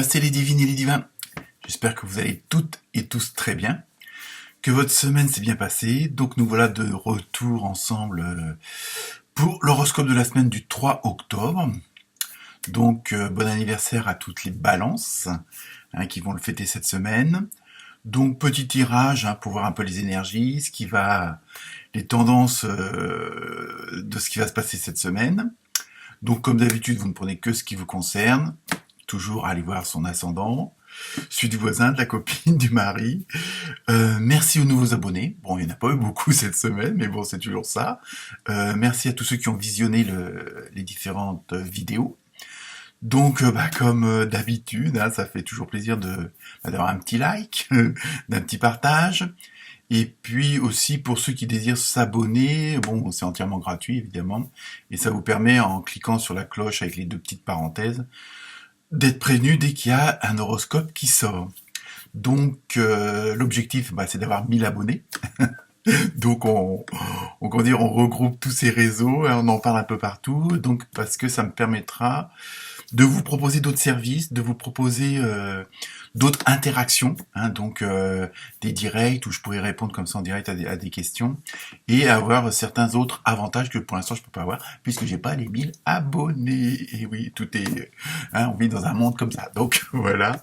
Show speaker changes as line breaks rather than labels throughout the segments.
Namasté les divines et les divins. J'espère que vous allez toutes et tous très bien, que votre semaine s'est bien passée. Donc nous voilà de retour ensemble pour l'horoscope de la semaine du 3 octobre. Donc bon anniversaire à toutes les balances qui vont le fêter cette semaine. Donc petit tirage pour voir un peu les énergies, les tendances de ce qui va se passer cette semaine. Donc comme d'habitude, vous ne prenez que ce qui vous concerne. Toujours aller voir son ascendant, celui du voisin, de la copine, du mari. Merci aux nouveaux abonnés. Bon, il n'y en a pas eu beaucoup cette semaine, mais bon, c'est toujours ça. Merci à tous ceux qui ont visionné les différentes vidéos. Donc, comme d'habitude, ça fait toujours plaisir d'avoir un petit like, d'un petit partage. Et puis aussi, pour ceux qui désirent s'abonner, bon, c'est entièrement gratuit, évidemment. Et ça vous permet, en cliquant sur la cloche avec les deux petites parenthèses, d'être prévenu dès qu'il y a un horoscope qui sort. Donc l'objectif, c'est d'avoir 1000 abonnés. Donc on regroupe tous ces réseaux, on en parle un peu partout, donc parce que ça me permettra de vous proposer d'autres services, de vous proposer d'autres interactions, donc des directs où je pourrais répondre comme ça en direct à des questions et avoir certains autres avantages que pour l'instant je peux pas avoir puisque j'ai pas les 1000 abonnés. Et oui, tout est, on vit dans un monde comme ça. Donc voilà.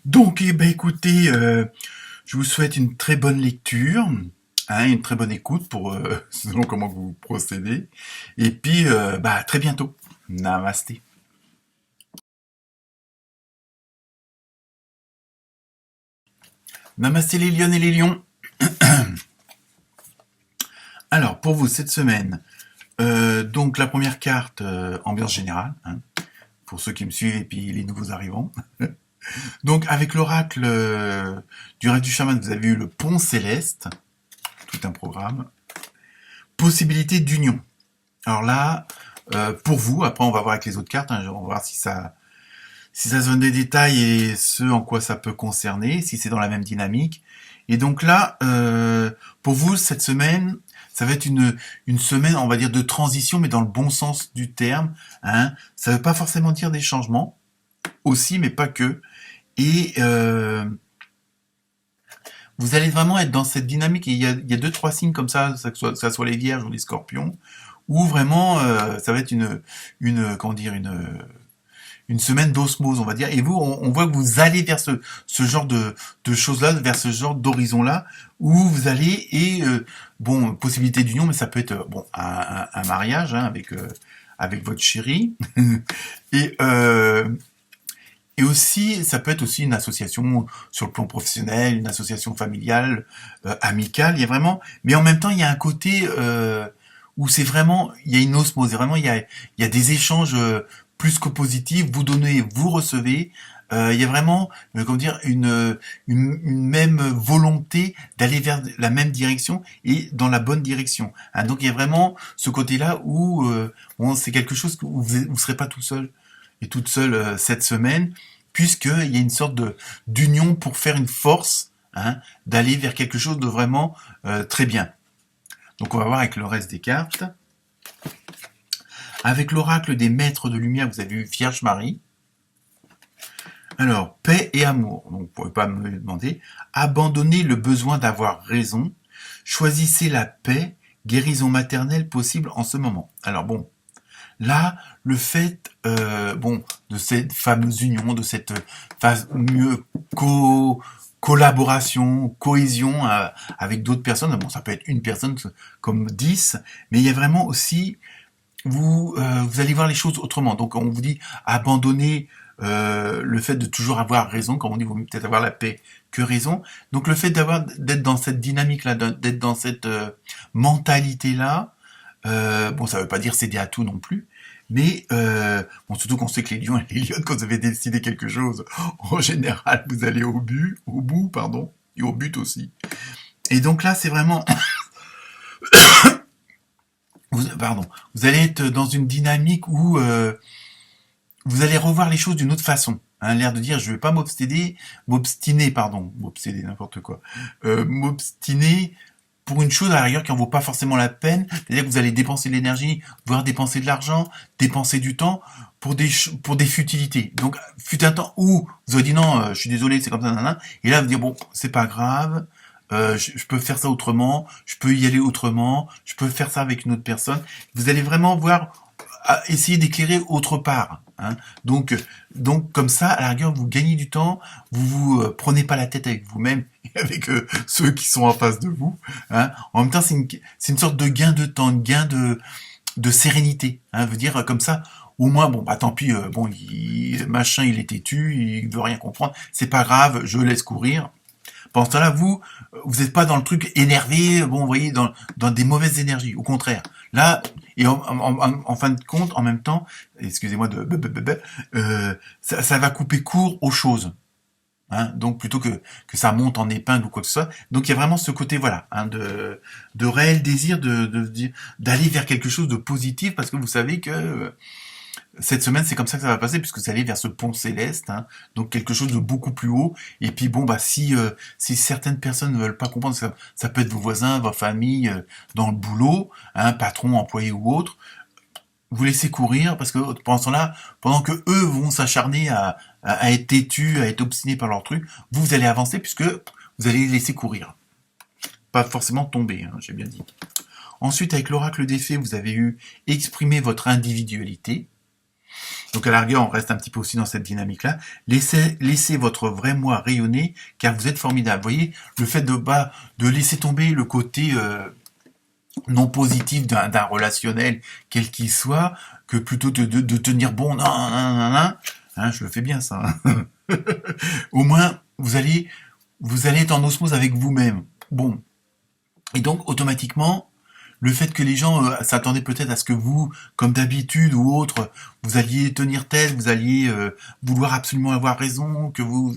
Donc écoutez, je vous souhaite une très bonne lecture. Une très bonne écoute pour selon comment vous procédez. Et puis, à très bientôt. Namasté. Namasté les lionnes et les lions. Alors, pour vous, cette semaine, donc la première carte, ambiance générale, pour ceux qui me suivent et puis les nouveaux arrivants. Donc, avec l'oracle du rêve du chaman, vous avez eu le pont céleste, tout un programme. Possibilité d'union. Alors là, pour vous, après on va voir avec les autres cartes, on va voir si ça se donne des détails et ce en quoi ça peut concerner, si c'est dans la même dynamique. Et donc là, pour vous, cette semaine, ça va être une semaine, on va dire, de transition, mais dans le bon sens du terme. Ça veut pas forcément dire des changements, aussi, mais pas que. Et vous allez vraiment être dans cette dynamique. Et il y a 2-3 signes comme ça, que ça soit les vierges ou les scorpions, où vraiment, ça va être une semaine d'osmose, on va dire. Et vous, on voit que vous allez vers ce genre de choses-là, vers ce genre d'horizon-là, où vous allez, et possibilité d'union, mais ça peut être un mariage avec votre chéri. Et aussi, ça peut être aussi une association sur le plan professionnel, une association familiale, amicale. Il y a vraiment, mais en même temps, il y a un côté où c'est vraiment, il y a une osmose. Vraiment, il y a des échanges plus que positifs. Vous donnez, vous recevez. Il y a vraiment, une même volonté d'aller vers la même direction et dans la bonne direction. Donc il y a vraiment ce côté-là où c'est quelque chose où vous serez pas tout seul et toute seule cette semaine, puisqu'il y a une sorte d'union pour faire une force, d'aller vers quelque chose de vraiment très bien. Donc on va voir avec le reste des cartes. Avec l'oracle des maîtres de lumière, vous avez eu Vierge Marie. Alors, paix et amour. Donc vous ne pouvez pas me demander. Abandonnez le besoin d'avoir raison. Choisissez la paix, guérison maternelle possible en ce moment. Alors là, le fait, de cette fameuse union, de cette fameuse collaboration, cohésion avec d'autres personnes. Ça peut être une personne comme 10, mais il y a vraiment aussi, vous allez voir les choses autrement. Donc, on vous dit abandonner le fait de toujours avoir raison, comme on dit, il vaut mieux peut-être avoir la paix que raison. Donc, le fait d'être dans cette dynamique-là, d'être dans cette mentalité-là, ça veut pas dire céder à tout non plus, mais surtout qu'on sait que les lions et les lionnes, quand vous avez décidé quelque chose, en général, vous allez au bout, et au but aussi. Et donc là, c'est vraiment, vous allez être dans une dynamique où vous allez revoir les choses d'une autre façon. L'air de dire, je vais pas m'obstiner, n'importe quoi, m'obstiner pour une chose à la rigueur qui en vaut pas forcément la peine, c'est-à-dire que vous allez dépenser de l'énergie, voire dépenser de l'argent, dépenser du temps pour des futilités. Donc, fut un temps où vous avez dit non, je suis désolé, c'est comme ça, nanana, et là vous dites bon, c'est pas grave, je peux faire ça autrement, je peux y aller autrement, je peux faire ça avec une autre personne. Vous allez vraiment voir, essayer d'éclairer autre part. Hein. Donc comme ça, à la rigueur, vous gagnez du temps, vous vous prenez pas la tête avec vous-même et avec ceux qui sont en face de vous. Hein. En même temps, c'est une sorte de gain de temps, de gain de sérénité. Hein. Veut dire comme ça, au moins, bon, bah tant pis, machin, il est têtu, il veut rien comprendre, c'est pas grave, je laisse courir. Pendant ce temps-là, vous n'êtes pas dans le truc énervé, bon, vous voyez, dans des mauvaises énergies. Au contraire. Là, et en fin de compte, en même temps, excusez-moi ça va couper court aux choses. Hein, donc plutôt que ça monte en épingle ou quoi que ce soit. Donc il y a vraiment ce côté voilà hein, de réel désir d'aller vers quelque chose de positif parce que vous savez que cette semaine, c'est comme ça que ça va passer, puisque vous allez vers ce pont céleste, hein, donc quelque chose de beaucoup plus haut. Et puis bon, bah si certaines personnes ne veulent pas comprendre, ça peut être vos voisins, votre famille, dans le boulot, hein, patron, employé ou autre, vous laissez courir, parce que pendant ce temps-là, pendant que eux vont s'acharner à être têtus, à être obstinés par leur truc, vous allez avancer, puisque vous allez les laisser courir. Pas forcément tomber, hein, j'ai bien dit. Ensuite, avec l'oracle des fées, vous avez eu exprimer votre individualité. Donc à la rigueur, on reste un petit peu aussi dans cette dynamique-là. Laissez votre vrai moi rayonner, car vous êtes formidable. Vous voyez, le fait de laisser tomber le côté non positif d'un relationnel, quel qu'il soit, que plutôt de tenir bon, non, hein, je le fais bien ça. Hein. Au moins, vous allez être en osmose avec vous-même. Bon. Et donc, automatiquement, le fait que les gens s'attendaient peut-être à ce que vous, comme d'habitude ou autre, vous alliez tenir tête, vous alliez vouloir absolument avoir raison, que vous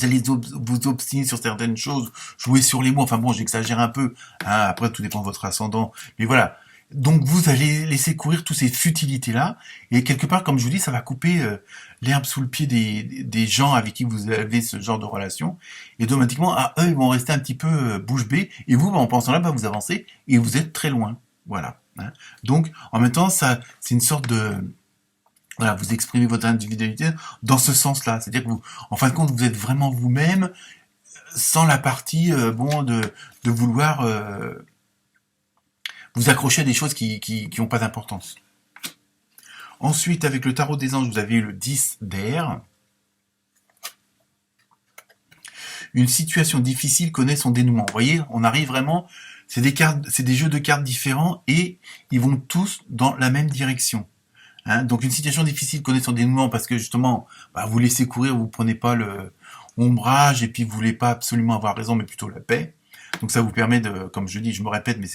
allez vous obstiner sur certaines choses, jouer sur les mots, enfin bon, j'exagère un peu, hein, après tout dépend de votre ascendant, mais voilà. Donc vous allez laisser courir toutes ces futilités-là, et quelque part, comme je vous dis, ça va couper l'herbe sous le pied des gens avec qui vous avez ce genre de relation, et automatiquement, eux, ils vont rester un petit peu bouche bée, et vous, en pensant là, vous avancez, et vous êtes très loin. Voilà. Hein. Donc, en même temps, ça, c'est une sorte de... Voilà, vous exprimez votre individualité dans ce sens-là. C'est-à-dire que vous, en fin de compte, vous êtes vraiment vous-même, sans la partie, de vouloir... vous accrochez à des choses qui ont pas d'importance. Ensuite, avec le tarot des anges, vous avez eu le 10 d'air. Une situation difficile connaît son dénouement. Vous voyez, on arrive vraiment, c'est des jeux de cartes différents et ils vont tous dans la même direction. Hein, donc une situation difficile connaît son dénouement parce que justement, vous laissez courir, vous prenez pas le ombrage et puis vous voulez pas absolument avoir raison, mais plutôt la paix. Donc ça vous permet de, comme je dis, je me répète, mais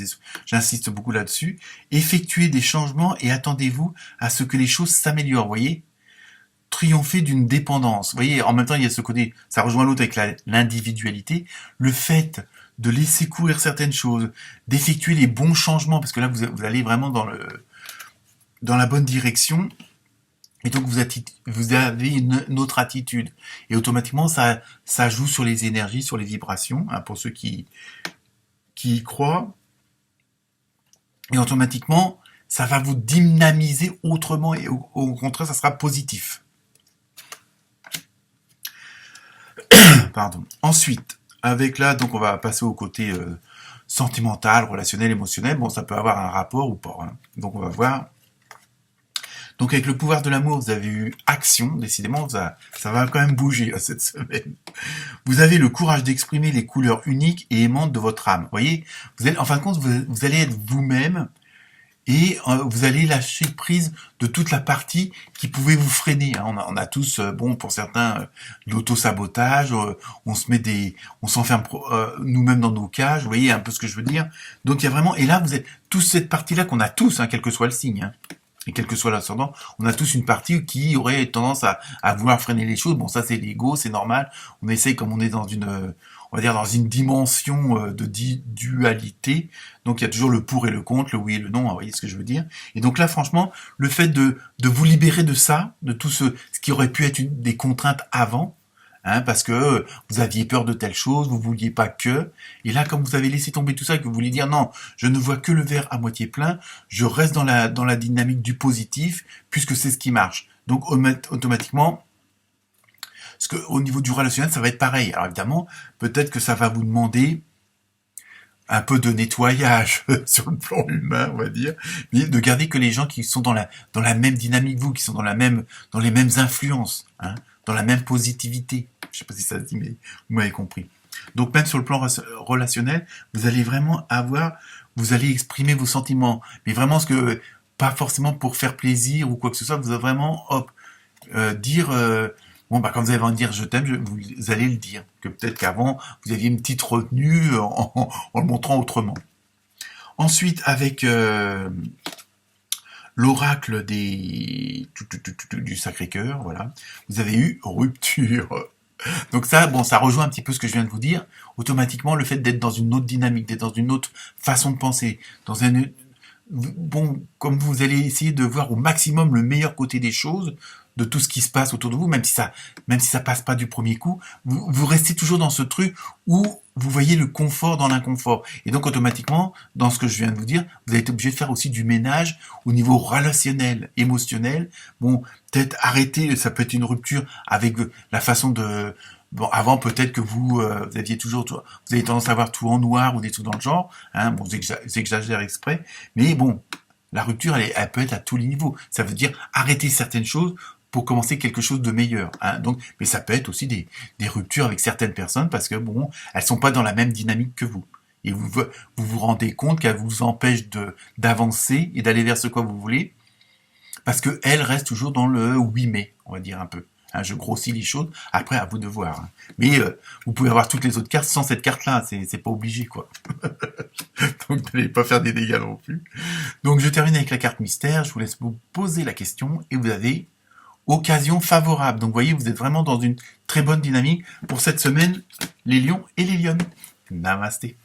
j'insiste beaucoup là-dessus, effectuer des changements et attendez-vous à ce que les choses s'améliorent, vous voyez, triompher d'une dépendance. Vous voyez, en même temps, il y a ce côté, ça rejoint l'autre avec l'individualité, le fait de laisser courir certaines choses, d'effectuer les bons changements, parce que là, vous allez vraiment dans la bonne direction, et donc vous avez une autre attitude. Et automatiquement, ça joue sur les énergies, sur les vibrations, hein, pour ceux qui y croient. Et automatiquement, ça va vous dynamiser autrement, et au contraire, ça sera positif. Pardon. Ensuite, avec là, donc on va passer au côté sentimental, relationnel, émotionnel. Bon, ça peut avoir un rapport ou pas. Hein. Donc on va voir. Donc avec le pouvoir de l'amour, vous avez eu action, décidément, ça va quand même bouger cette semaine. Vous avez le courage d'exprimer les couleurs uniques et aimantes de votre âme. Vous voyez, en fin de compte, vous allez être vous-même et vous allez lâcher prise de toute la partie qui pouvait vous freiner. Hein. On a tous, pour certains, l'auto-sabotage, on s'enferme nous-mêmes dans nos cages, vous voyez un peu ce que je veux dire. Donc il y a vraiment, et là vous êtes toute cette partie-là qu'on a tous, hein, quel que soit le signe. Hein. Et quel que soit l'ascendant, on a tous une partie qui aurait tendance à vouloir freiner les choses. Bon, ça c'est l'ego, c'est normal. On essaye, comme on est dans dans une dimension de dualité. Donc il y a toujours le pour et le contre, le oui et le non. Vous voyez ce que je veux dire. Et donc là, franchement, le fait de vous libérer de ça, de tout ce qui aurait pu être des contraintes avant, hein, parce que vous aviez peur de telle chose, vous vouliez pas que, et là, comme vous avez laissé tomber tout ça, et que vous voulez dire non, je ne vois que le verre à moitié plein, je reste dans la dynamique du positif, puisque c'est ce qui marche. Donc, automatiquement, au niveau du relationnel, ça va être pareil. Alors évidemment, peut-être que ça va vous demander un peu de nettoyage sur le plan humain, on va dire, mais de garder que les gens qui sont dans la même dynamique que vous, qui sont dans les mêmes influences, hein, dans la même positivité. Je sais pas si ça se dit, mais vous m'avez compris. Donc même sur le plan relationnel, vous allez vraiment vous allez exprimer vos sentiments, mais vraiment pas forcément pour faire plaisir ou quoi que ce soit, vous allez vraiment, dire, bon, bah, quand vous allez en dire je t'aime, vous allez le dire. Que peut-être qu'avant, vous aviez une petite retenue en le montrant autrement. Ensuite, avec l'oracle du Sacré-Cœur, voilà, vous avez eu rupture. Donc ça, bon, ça rejoint un petit peu ce que je viens de vous dire. Automatiquement, le fait d'être dans une autre dynamique, d'être dans une autre façon de penser, bon, comme vous allez essayer de voir au maximum le meilleur côté des choses, de tout ce qui se passe autour de vous, même si ça passe pas du premier coup, vous restez toujours dans ce truc où vous voyez le confort dans l'inconfort. Et donc, automatiquement, dans ce que je viens de vous dire, vous avez été obligé de faire aussi du ménage au niveau relationnel, émotionnel. Bon, peut-être arrêter, ça peut être une rupture avec la façon de... Bon, avant, peut-être que vous aviez vous avez tendance à voir tout en noir ou des trucs dans le genre, hein, bon, j'exagère exprès, mais bon, la rupture, elle peut être à tous les niveaux. Ça veut dire arrêter certaines choses pour commencer quelque chose de meilleur. Hein. Donc, mais ça peut être aussi des ruptures avec certaines personnes parce que bon, elles sont pas dans la même dynamique que vous. Et vous rendez compte qu'elles vous empêchent d'avancer et d'aller vers ce que vous voulez parce que elles restent toujours dans le oui mais, on va dire un peu. Hein, je grossis les choses. Après, à vous de voir. Hein. Mais vous pouvez avoir toutes les autres cartes sans cette carte-là. C'est pas obligé, quoi. Donc, n'allez pas faire des dégâts non plus. Donc, je termine avec la carte mystère. Je vous laisse vous poser la question et vous avez occasion favorable. Donc, vous voyez, vous êtes vraiment dans une très bonne dynamique pour cette semaine, les lions et les lionnes. Namasté.